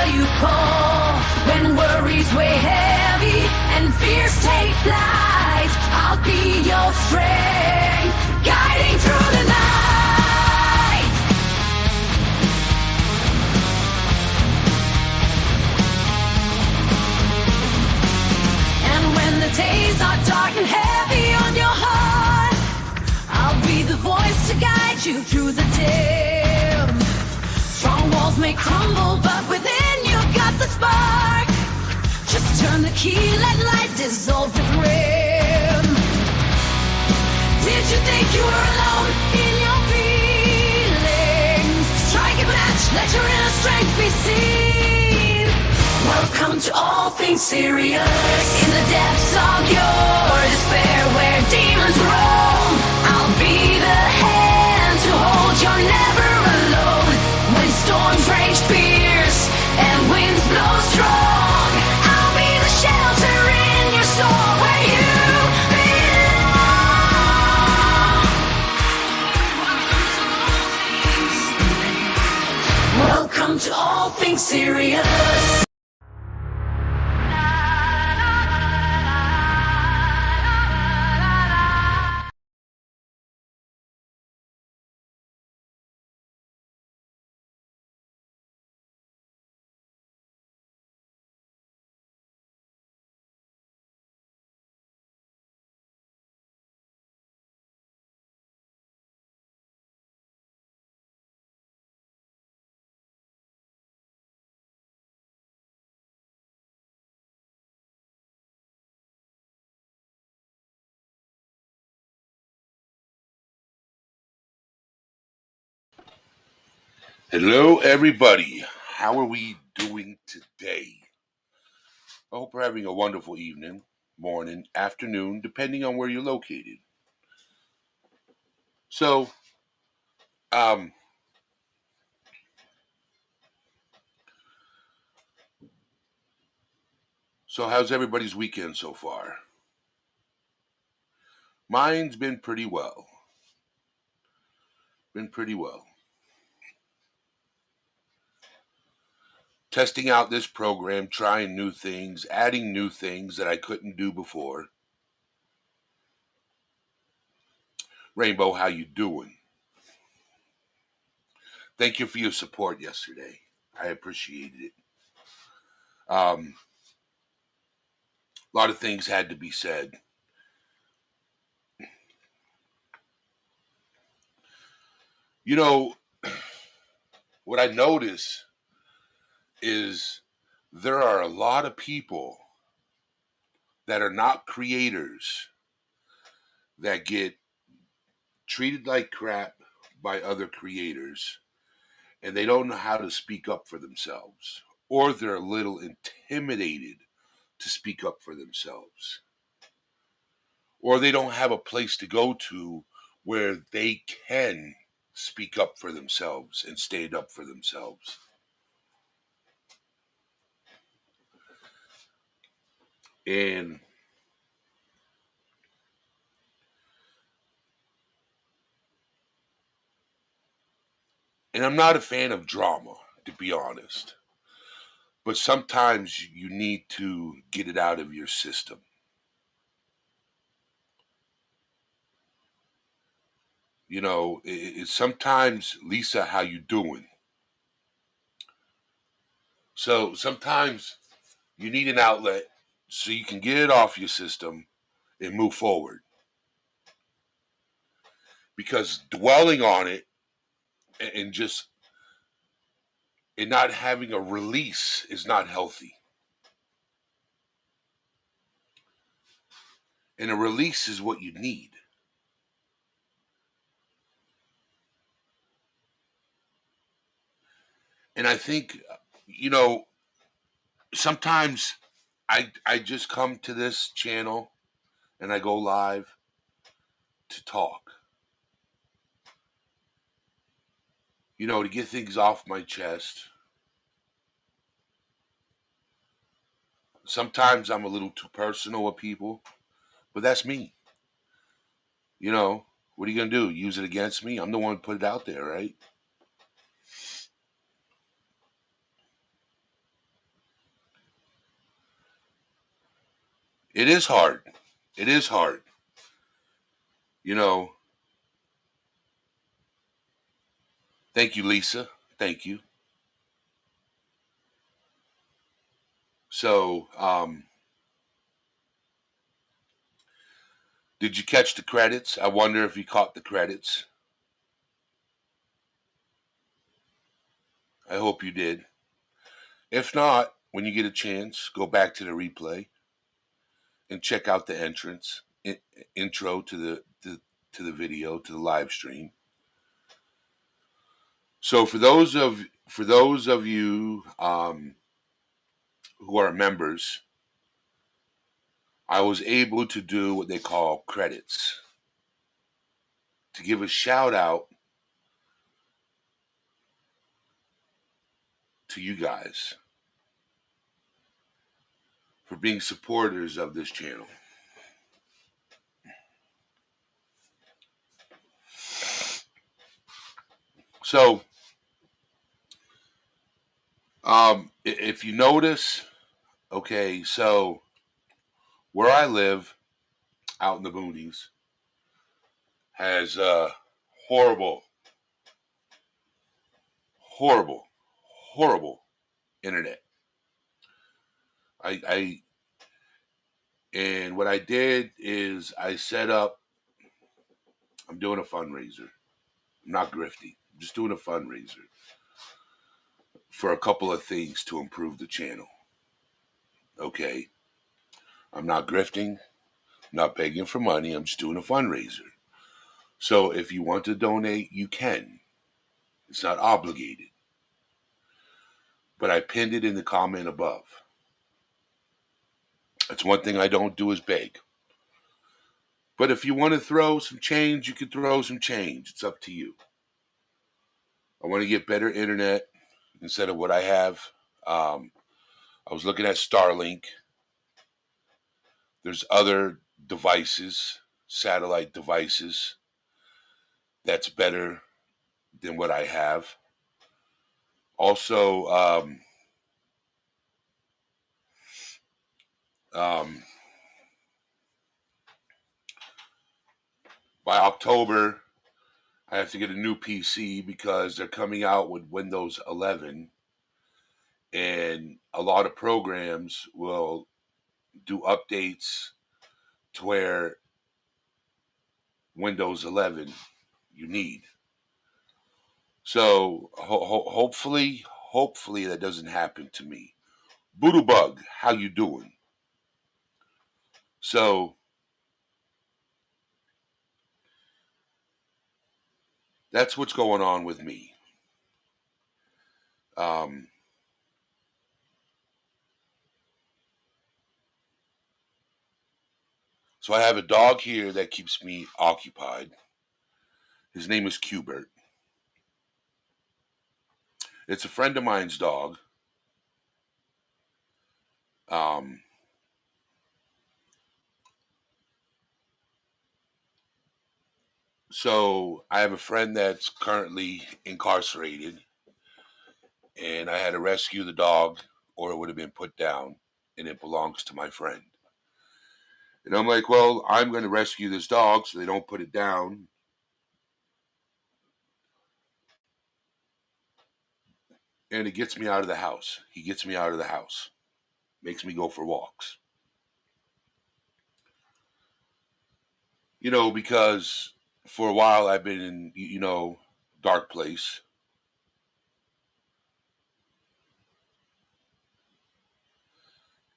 you call. When worries weigh heavy and fears take flight, I'll be your strength, guiding through the night. And when the days are dark and heavy on your heart, I'll be the voice to guide you through the dim. Strong walls may crumble, but within you've got the spark. Just turn the key, let light dissolve the grim. Did you think you were alone in your feelings? Strike a match, let your inner strength be seen. Welcome to all things serious. In the depths of your despair, where demons roam, I'll be the hand to hold. You're never alone. When storms rage fierce and winds blow strong, I'll be the shelter in your soul where you belong. Welcome to all things serious. Hello, everybody. How are we doing today? I hope we're having a wonderful evening, morning, afternoon, depending on where you're located. So, um, how's everybody's weekend so far? Mine's been pretty well. Testing out this program, trying new things, adding new things that I couldn't do before. Rainbow, how you doing? Thank you for your support yesterday. I appreciated it. A lot of things had to be said. You know, what I notice is there are a lot of people that are not creators that get treated like crap by other creators, and they don't know how to speak up for themselves, or they're a little intimidated to speak up for themselves, or they don't have a place to go to where they can speak up for themselves and stand up for themselves. And I'm not a fan of drama, to be honest. But sometimes you need to get it out of your system. You know, it's sometimes, Lisa, how you doing? So sometimes you need an outlet so you can get it off your system and move forward. Because dwelling on it and just and not having a release is not healthy. And a release is what you need. And I think, you know, sometimes I just come to this channel and I go live to talk. You know, to get things off my chest. Sometimes I'm a little too personal with people, but that's me. You know, what are you going to do? Use it against me? I'm the one who put it out there, right? It is hard. It is hard. You know, thank you, Lisa. Thank you. So, did you catch the credits? I wonder if you caught the credits. I hope you did. If not, when you get a chance, go back to the replay and check out the intro to the video, to the live stream. So for those of you who are members, I was able to do what they call credits, to give a shout out to you guys for being supporters of this channel. So, if you notice, okay, so where I live out in the boonies has horrible, horrible, horrible internet. I and what I did is I set up. I'm doing a fundraiser. I'm not grifting. I'm just doing a fundraiser for a couple of things to improve the channel. Okay, I'm not grifting. I'm not begging for money. I'm just doing a fundraiser. So if you want to donate, you can. It's not obligated. But I pinned it in the comment above. That's one thing I don't do is beg. But if you want to throw some change, you can throw some change. It's up to you. I want to get better internet instead of what I have. I was looking at Starlink. There's other devices, satellite devices, that's better than what I have. Also, by October, I have to get a new PC because they're coming out with Windows 11, and a lot of programs will do updates to where Windows 11 you need. So hopefully that doesn't happen to me. Boodlebug, how you doing? So that's what's going on with me. So I have a dog here that keeps me occupied. His name is Qbert. It's a friend of mine's dog. So I have a friend that's currently incarcerated, and I had to rescue the dog or it would have been put down, and it belongs to my friend. And I'm like, well, I'm going to rescue this dog so they don't put it down. And it gets me out of the house. He gets me out of the house. Makes me go for walks. You know, because for a while I've been in, dark place.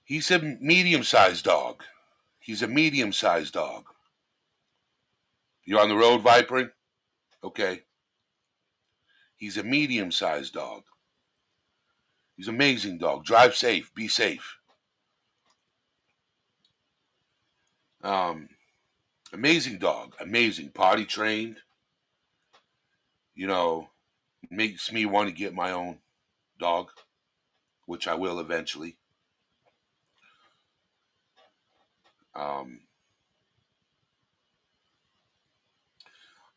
He's a medium-sized dog. He's a medium-sized dog. You're on the road, Vipering? Okay. He's a medium-sized dog. He's an amazing dog. Drive safe. Be safe. Amazing dog. Amazing. Potty trained. Makes me want to get my own dog, which I will eventually.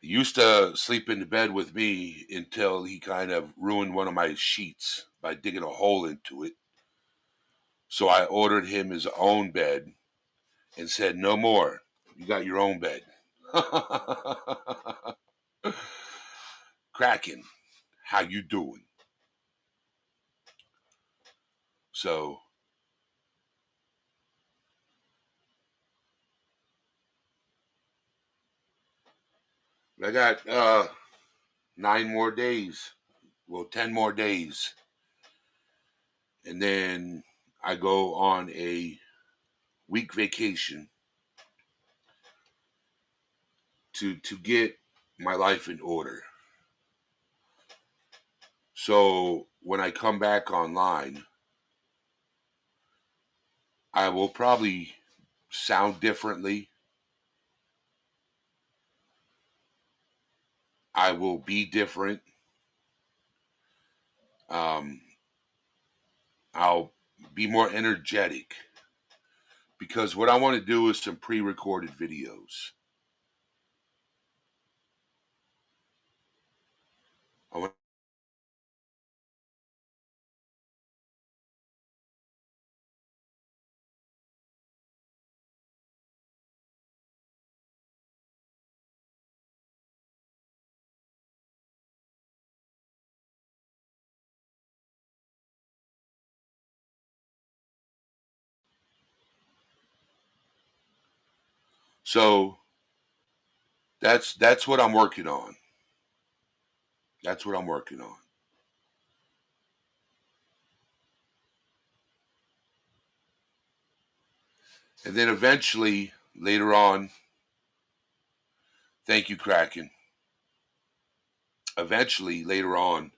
He used to sleep in the bed with me until he kind of ruined one of my sheets by digging a hole into it. So I ordered him his own bed, and said, "No more. You got your own bed." Kraken, how you doing? So I got 9 more days. Well, 10 more days, and then I go on a week vacation to get my life in order. So when I come back online, I will probably sound differently. I will be different. Um, I'll be more energetic because what I want to do is some pre-recorded videos. I want so that's what I'm working on. That's what I'm working on. And then eventually later on, thank you, Kraken. Eventually later on,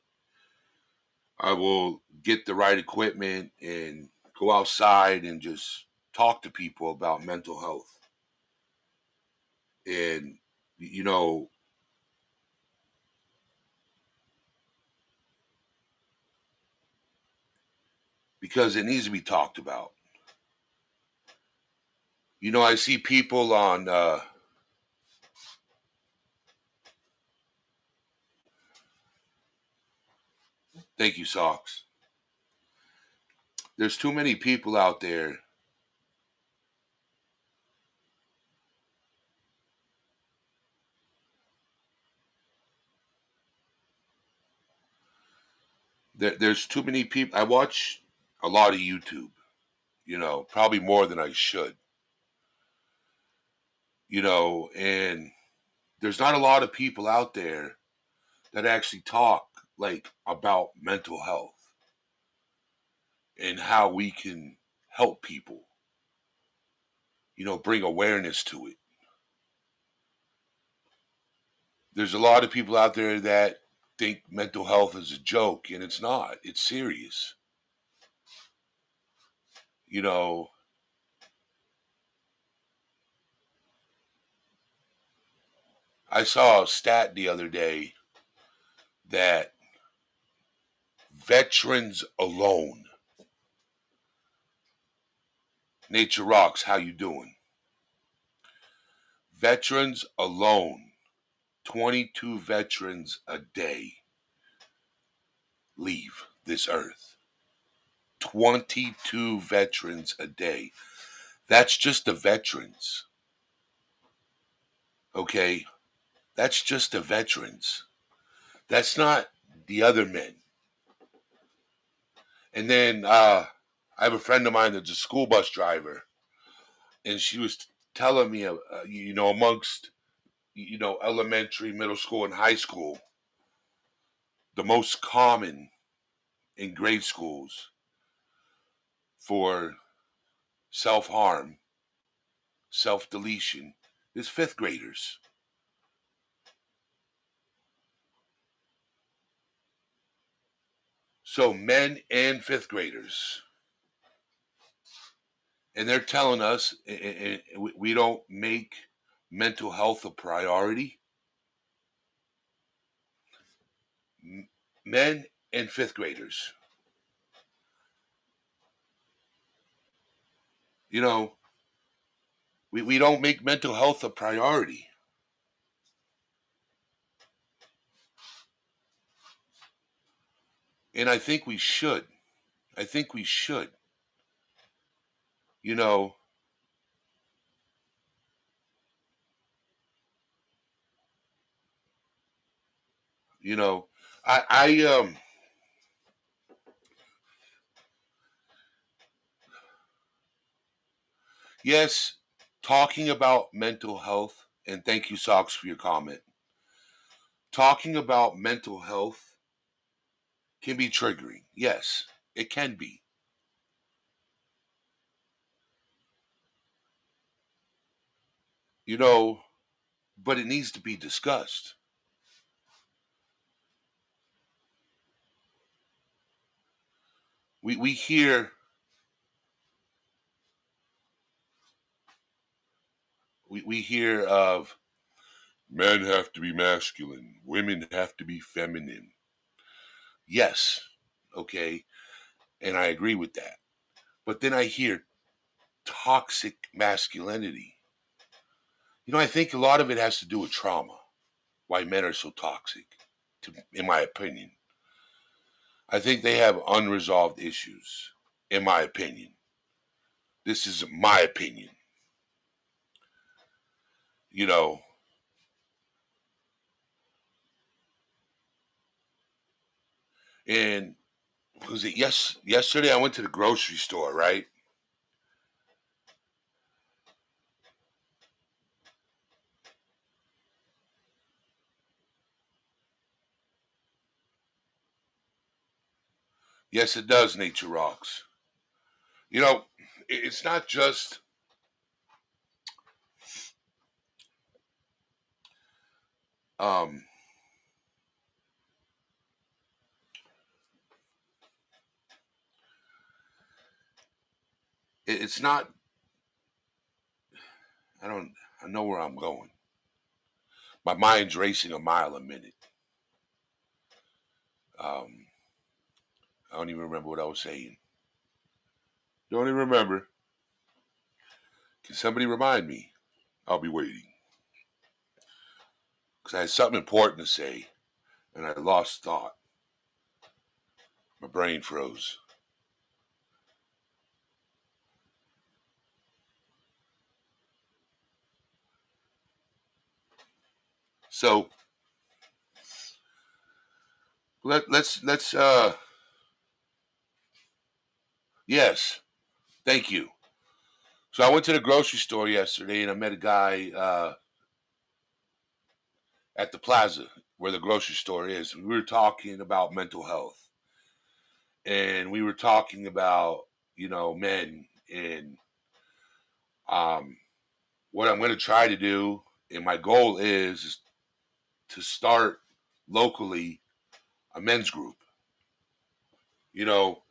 I will get the right equipment and go outside and just talk to people about mental health. And, you know, because it needs to be talked about. I see people on, thank you, Socks. There's too many people out there. There's too many people. I watch a lot of YouTube, probably more than I should, and there's not a lot of people out there that actually talk like about mental health and how we can help people, bring awareness to it. There's a lot of people out there that think mental health is a joke, and it's not. It's serious. You know, I saw a stat the other day that veterans alone, Nature Rocks, how you doing? Veterans alone, 22 veterans a day leave this earth. 22 veterans a day. That's just the veterans. Okay? That's just the veterans. That's not the other men. And then I have a friend of mine that's a school bus driver, and she was telling me, amongst, elementary, middle school, and high school, the most common in grade schools for self harm, self deletion is fifth graders. So men and fifth graders. And they're telling us we don't make mental health a priority. Men and fifth graders. You know, we don't make mental health a priority. And I think we should. I think we should. You know, You know, I yes, talking about mental health, and thank you, Socks, for your comment. Talking about mental health can be triggering. Yes, it can be. You know, but it needs to be discussed. We hear we hear of men have to be masculine, women have to be feminine. Yes, okay, and I agree with that. But then I hear toxic masculinity. I think a lot of it has to do with trauma. Why men are so toxic, in my opinion. I think they have unresolved issues, in my opinion. This is my opinion. You know, and was it yesterday I went to the grocery store, right? Yes, it does. Nature rocks. You know, it's not just um it's not. I don't. I know where I'm going. My mind's racing a mile a minute. Um, I don't even remember what I was saying. Don't even remember. Can somebody remind me? I'll be waiting because I had something important to say and I lost thought. My brain froze. So let's. Yes, thank you. So I went to the grocery store yesterday and I met a guy at the plaza where the grocery store is. We were talking about mental health and we were talking about men and um what I'm going to try to do, and my goal is to start locally a men's group, you know,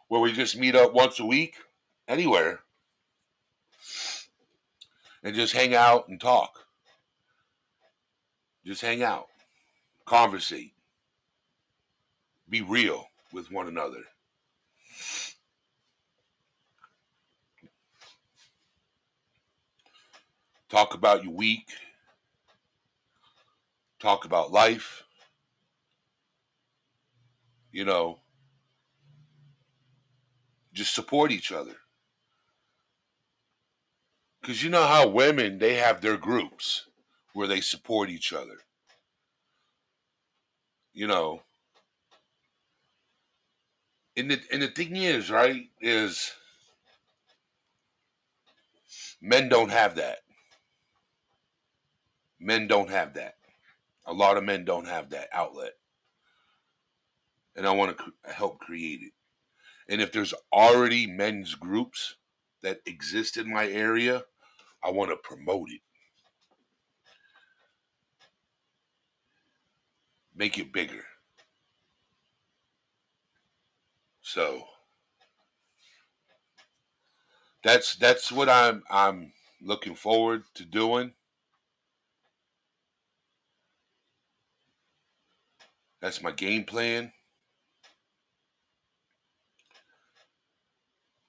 where we just meet up once a week anywhere and just hang out and talk. Just hang out, conversate, be real with one another. Talk about your week, talk about life, you know, just support each other. Because you know how women, they have their groups where they support each other. You know, and the thing is, right, is men don't have that. Men don't have that. A lot of men don't have that outlet. And I want to help create it. And if there's already men's groups that exist in my area, I want to promote it, make it bigger. So that's what I'm looking forward to doing. That's my game plan.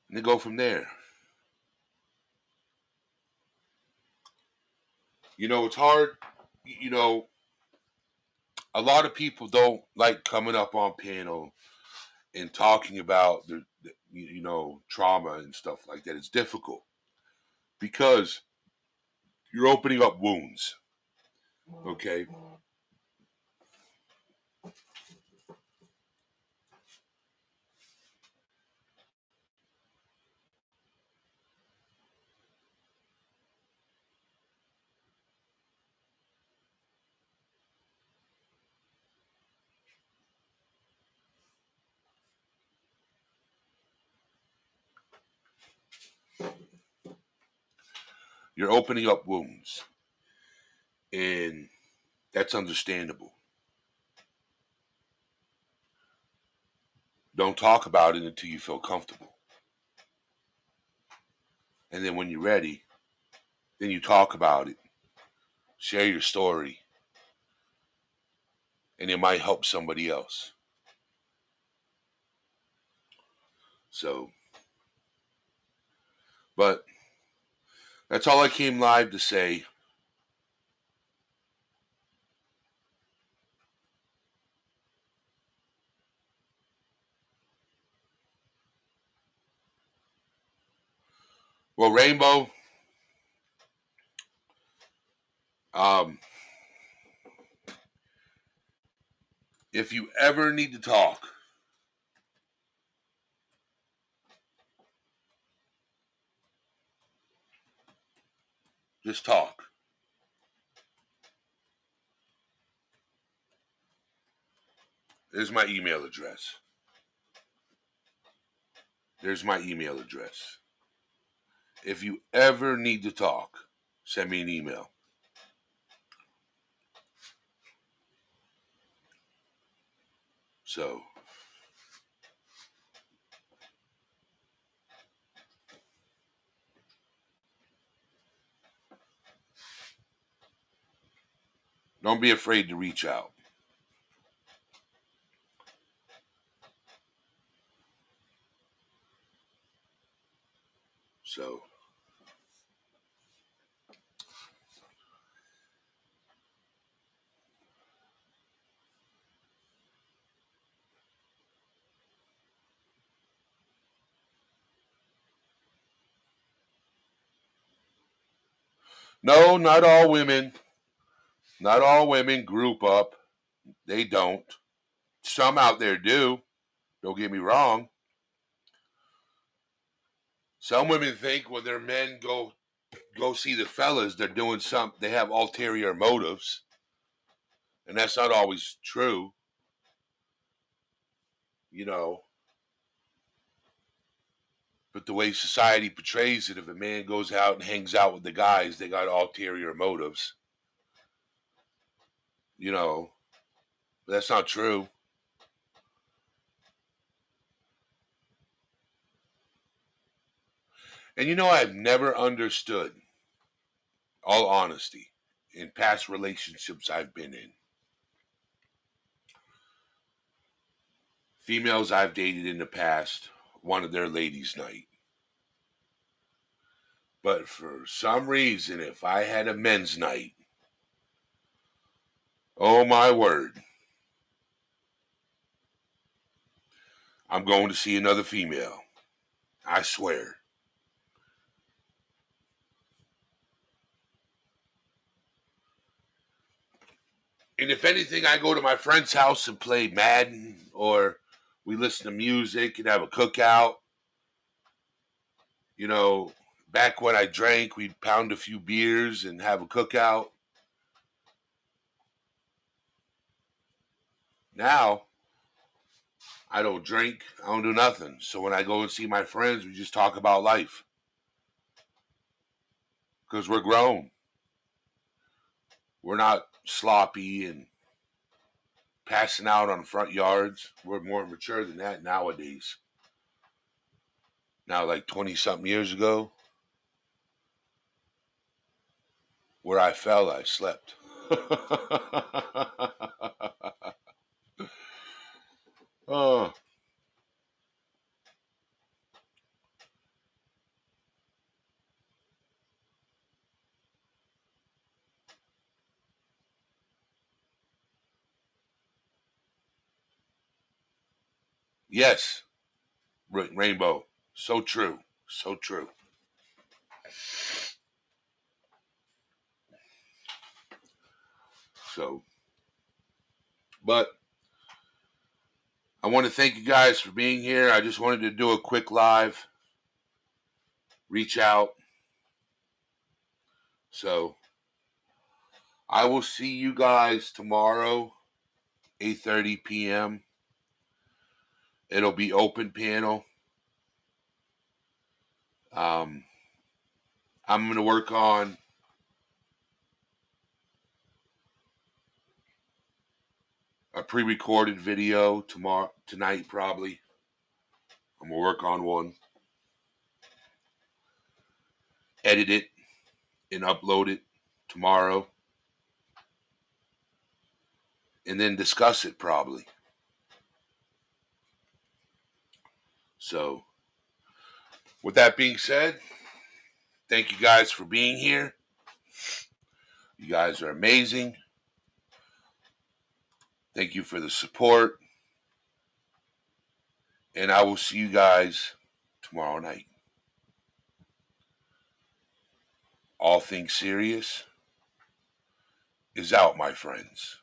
And then go from there. It's hard. You know, a lot of people don't like coming up on panel and talking about the trauma and stuff like that. It's difficult because you're opening up wounds. Okay, You're opening up wounds. And that's understandable. Don't talk about it until you feel comfortable. And then when you're ready, then you talk about it. Share your story. And it might help somebody else. So, but that's all I came live to say. Well, Rainbow, if you ever need to talk, just talk. There's my email address. There's my email address. If you ever need to talk, send me an email. So, don't be afraid to reach out. So, no, not all women. Not all women group up. They don't. Some out there do. Don't get me wrong. Some women think when their men go see the fellas, they're doing something. They have ulterior motives, and that's not always true. You know, but the way society portrays it, if a man goes out and hangs out with the guys, they got ulterior motives. You know, but that's not true. And you know, I've never understood, all honesty, in past relationships I've been in, females I've dated in the past wanted their ladies' night. But for some reason, if I had a men's night, oh my word, I'm going to see another female. I swear. And if anything, I go to my friend's house and play Madden, or we listen to music and have a cookout. You know, back when I drank, we'd pound a few beers and have a cookout. Now, I don't drink. I don't do nothing. So when I go and see my friends, we just talk about life. Because we're grown. We're not sloppy and passing out on front yards. We're more mature than that nowadays. Now, like 20-something years ago, where I fell, I slept. Oh, yes, Rainbow. So true. So true. So, but I want to thank you guys for being here. I just wanted to do a quick live, reach out. So, I will see you guys tomorrow, 8:30 p.m. It'll be open panel. Um, I'm going to work on a pre-recorded video tonight probably. I'm going to work on one, edit it, and upload it tomorrow, and then discuss it probably. So, with that being said, thank you guys for being here. You guys are amazing. Thank you for the support. And I will see you guys tomorrow night. All Things Serious is out, my friends.